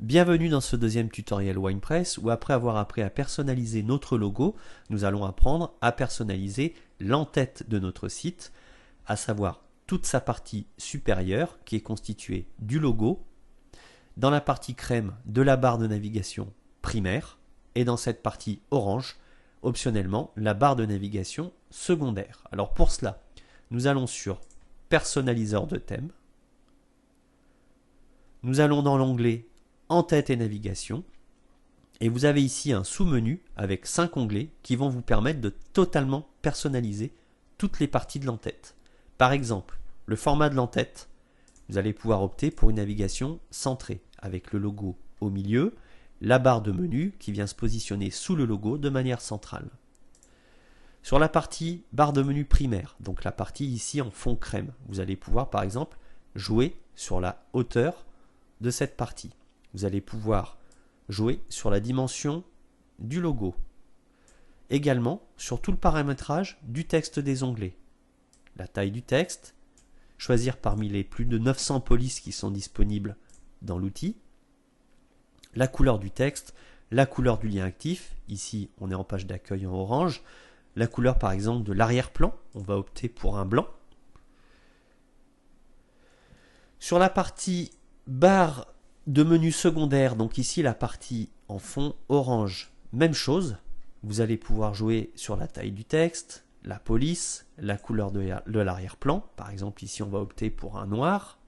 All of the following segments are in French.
Bienvenue dans ce deuxième tutoriel WinePress où après avoir appris à personnaliser notre logo, nous allons apprendre à personnaliser l'entête de notre site, à savoir toute sa partie supérieure qui est constituée du logo, dans la partie crème de la barre de navigation primaire et dans cette partie orange, optionnellement, la barre de navigation secondaire. Alors pour cela, nous allons sur personnaliseur de thème, nous allons dans l'onglet Entête et navigation, et vous avez ici un sous-menu avec 5 onglets qui vont vous permettre de totalement personnaliser toutes les parties de l'entête. Par exemple, le format de l'entête, vous allez pouvoir opter pour une navigation centrée avec le logo au milieu, la barre de menu qui vient se positionner sous le logo de manière centrale. Sur la partie barre de menu primaire, donc la partie ici en fond crème, vous allez pouvoir par exemple jouer sur la hauteur de cette partie. Vous allez pouvoir jouer sur la dimension du logo. Également sur tout le paramétrage du texte des onglets. La taille du texte, choisir parmi les plus de 900 polices qui sont disponibles dans l'outil, la couleur du texte, la couleur du lien actif, ici on est en page d'accueil en orange, la couleur par exemple de l'arrière-plan, on va opter pour un blanc. Sur la partie barre de menu secondaire, donc ici la partie en fond orange, même chose, vous allez pouvoir jouer sur la taille du texte, la police, la couleur de l'arrière-plan, par exemple ici on va opter pour un noir,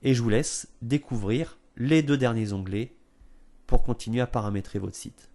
et je vous laisse découvrir les deux derniers onglets pour continuer à paramétrer votre site.